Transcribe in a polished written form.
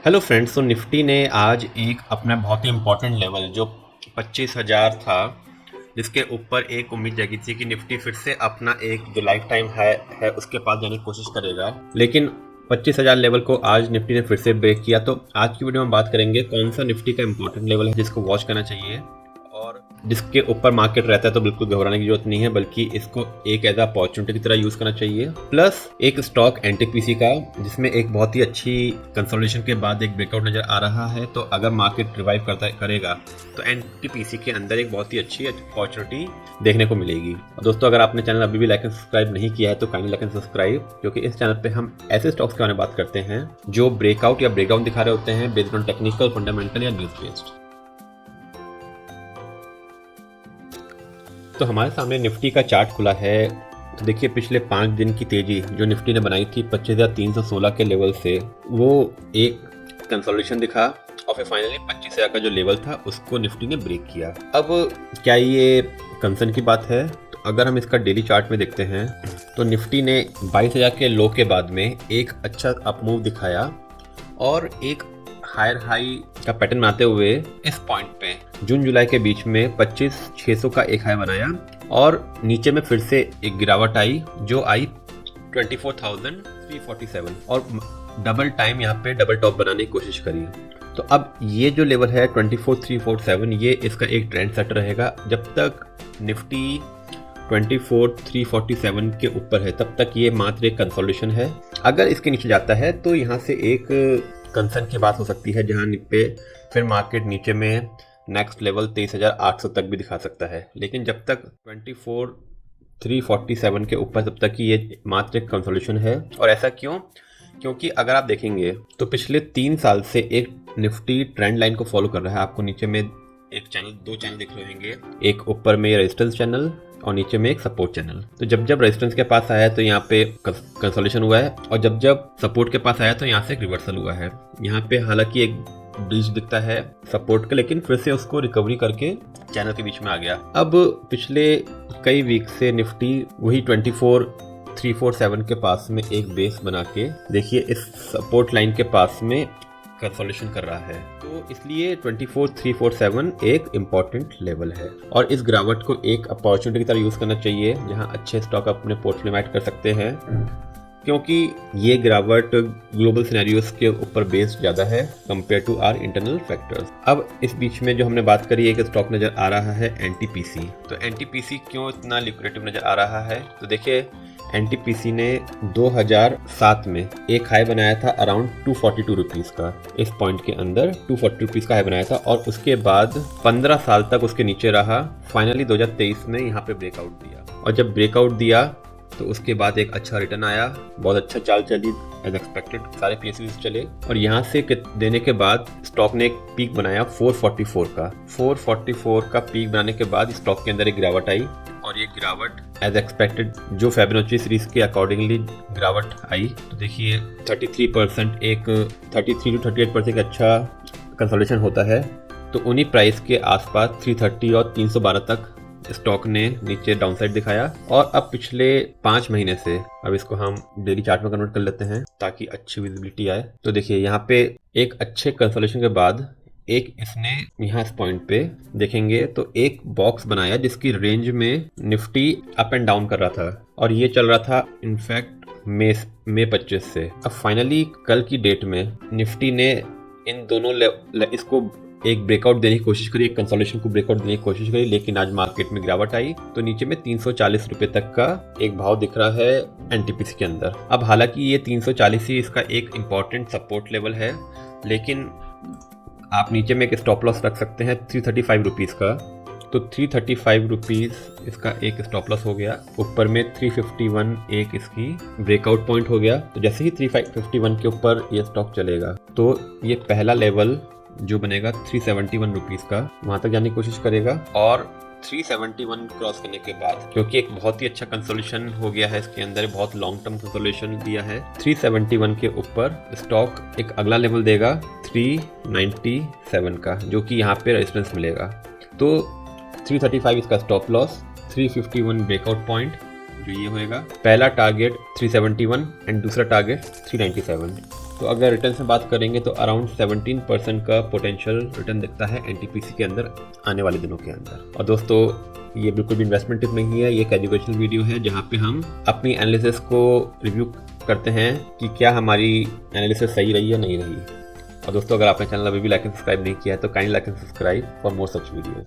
Hello friends. तो Nifty ने आज एक अपना बहुत ही इम्पोर्टेंट लेवल जो 25,000 था, जिसके ऊपर एक उम्मीद जगी थी कि निफ्टी फिर से अपना एक जो लाइफ टाइम है उसके पास जाने की कोशिश करेगा, लेकिन 25,000 लेवल को आज निफ्टी ने फिर से ब्रेक किया। तो आज की वीडियो में बात करेंगे कौन सा निफ्टी का इम्पोर्टेंट लेवल है जिसको वॉच करना चाहिए और जिसके ऊपर मार्केट रहता है तो बिल्कुल घबराने की जरूरत नहीं है, बल्कि इसको एक एज अपॉर्चुनिटी की तरह यूज करना चाहिए। प्लस एक स्टॉक एनटीपीसी का जिसमें एक बहुत ही अच्छी कंसोलिडेशन के बाद एक ब्रेकआउट नजर आ रहा है। तो अगर मार्केट रिवाइव करेगा तो एनटीपीसी के अंदर एक बहुत ही अच्छी अपॉर्चुनिटी देखने को मिलेगी। और दोस्तों, अगर आपने चैनल अभी भी लाइक एंड सब्सक्राइब नहीं किया है तो काइंडली लाइक एंड सब्सक्राइब, क्योंकि इस चैनल पे हम ऐसे स्टॉक्स के बारे में बात करते हैं जो ब्रेकआउट या ब्रेकडाउन दिखा रहे होते हैं बेस्ड ऑन टेक्निकल, फंडामेंटल या न्यूज बेस्ड। तो हमारे सामने निफ्टी का चार्ट खुला है। तो देखिए, पिछले 5 दिन की तेजी जो निफ्टी ने बनाई थी 25,316 के लेवल से, वो एक कंसोलिडेशन दिखा और फिर फाइनली 25,000 का जो लेवल था उसको निफ्टी ने ब्रेक किया। अब क्या ये कंसर्न की बात है? तो अगर हम इसका डेली चार्ट में देखते हैं तो निफ्टी ने 22,000 के लो के बाद में एक अच्छा अपमूव दिखाया और एक हायर हाई का पैटर्न बनाते हुए इस पॉइंट पे जून जुलाई के बीच में 25,600 का एक हाई बनाया और नीचे में फिर से एक गिरावट आई जो आई 24,347 और डबल टाइम यहाँ पे डबल टॉप बनाने की कोशिश करी। तो अब ये जो लेवल है 24,347, ये इसका एक ट्रेंड सेट रहेगा। जब तक निफ्टी 24,347 के ऊपर है तब तक ये मात्र एक कंसोलिडेशन है। अगर इसके नीचे जाता है तो यहाँ से एक कंसर्न की बात हो सकती है, जहां पे फिर मार्केट नीचे में नेक्स्ट लेवल 23,800 तक भी दिखा सकता है। लेकिन जब तक 24,347 के ऊपर तब तक ही ये मात्र एक कंसोलिडेशन है। और ऐसा क्यों? क्योंकि अगर आप देखेंगे तो पिछले 3 साल से एक निफ्टी ट्रेंड लाइन को फॉलो कर रहा है। आपको नीचे में दो चैनल दिख रहे होंगे, एक ऊपर में रेजिस्टेंस चैनल और नीचे में एक सपोर्ट चैनल। तो जब जब रेजिस्टेंस के पास आया तो यहाँ पे कंसोलिडेशन हुआ है और जब जब सपोर्ट के पास आया तो यहाँ से एक रिवर्सल हुआ है। यहाँ पे हालांकि एक ब्रीच दिखता है सपोर्ट का, लेकिन फिर से उसको रिकवरी करके चैनल के बीच में आ गया। अब पिछले कई वीक से निफ्टी वही 24,347 के पास में एक बेस बना के देखिए इस सपोर्ट लाइन के पास में कंसोलिडेशन कर रहा है। तो इसलिए 24,347 एक इम्पॉर्टेंट लेवल है और इस गिरावट को एक अपॉर्चुनिटी की तरह यूज करना चाहिए, जहां अच्छे स्टॉक अपने पोर्टफोलियो में ऐड कर सकते हैं, क्योंकि ये गिरावट ग्लोबल सिनेरियोस के ऊपर बेस्ड ज्यादा है compare to our internal factors. अब इस बीच में जो हमने बात करी एक स्टॉक नजर आ रहा है एनटीपीसी। तो एनटीपीसी क्यों इतना लिक्विडेटिव नजर आ रहा है? तो देखिए, एनटीपीसी ने 2007 में एक हाई बनाया था अराउंड 242 रुपीज का। इस पॉइंट के अंदर 240 रुपीज का हाई बनाया था और उसके बाद 15 साल तक उसके नीचे रहा। फाइनली 2023 में यहाँ पे ब्रेकआउट दिया और जब ब्रेकआउट दिया तो उसके बाद एक अच्छा रिटर्न आया, बहुत अच्छा चाल चली एज एक्सपेक्टेड, सारे पीएसयूज चले और यहाँ से देने के बाद स्टॉक ने एक पीक बनाया 444 का। 444 का पीक बनाने के बाद स्टॉक के अंदर एक गिरावट आई और ये गिरावट एज एक्सपेक्टेड जो फिबोनाची सीरीज के अकॉर्डिंगली गिरावट आई। तो देखिए 33% एक 33 to 38% अच्छा कंसोलिडेशन होता है। तो उन्हीं प्राइस के आसपास 330 और 312 तक स्टॉक ने नीचे डाउनसाइड दिखाया और अब पिछले 5 महीने से, अब इसको हम डेली चार्ट में कन्वर्ट कर लेते हैं ताकि अच्छी विजिबिलिटी आए। तो देखिए यहाँ पे एक अच्छे कंसोलिडेशन के बाद एक इसने यहाँ इस पॉइंट पे देखेंगे तो एक बॉक्स बनाया जिसकी रेंज में निफ्टी अप एंड डाउन कर रहा था और ये चल रहा था इनफैक्ट मई 25 से। अब फाइनली कल की डेट में निफ्टी ने इन दोनों इसको एक ब्रेकआउट देने की कोशिश करी, एक कंसोलिडेशन को ब्रेकआउट देने की कोशिश करी, लेकिन आज मार्केट में गिरावट आई तो नीचे में 340 रुपए तक का एक भाव दिख रहा है एनटीपीसी के अंदर। अब हालांकि ये 340 ही इसका एक इम्पॉर्टेंट सपोर्ट लेवल है, लेकिन आप नीचे में एक स्टॉप लॉस रख सकते हैं 335 रुपीज का। तो 335 रुपीज इसका एक स्टॉप लॉस हो गया। ऊपर में 351 एक इसकी ब्रेकआउट पॉइंट हो गया। तो जैसे ही 351 के ऊपर ये स्टॉक चलेगा तो ये पहला लेवल जो बनेगा 371 रुपीज का, वहां तक जाने की कोशिश करेगा और 371 क्रॉस करने के बाद, क्योंकि एक बहुत ही अच्छा कंसोलिडेशन हो गया है इसके अंदर, बहुत लॉन्ग टर्म कंसोलिडेशन दिया है, 371 के ऊपर स्टॉक एक अगला लेवल देगा 397 का, जो कि यहाँ पे रेजिस्टेंस मिलेगा। तो 335 इसका स्टॉप लॉस, 351 ब्रेकआउट पॉइंट जो ये होएगा। पहला टारगेट 371 एंड दूसरा टारगेट 397। तो अगर रिटर्न से बात करेंगे तो अराउंड 17% का पोटेंशियल रिटर्न दिखता है एनटीपीसी के अंदर आने वाले दिनों के अंदर। और दोस्तों ये बिल्कुल भी इन्वेस्टमेंट टिप नहीं है, ये एक एजुकेशनल वीडियो है जहाँ पे हम अपनी एनालिसिस को रिव्यू करते हैं कि क्या हमारी एनालिसिस सही रही या नहीं रही। और दोस्तों अगर आपने चैनल अभी भी लाइक एंड सब्सक्राइब नहीं किया है तो kindly like and subscribe for more such videos.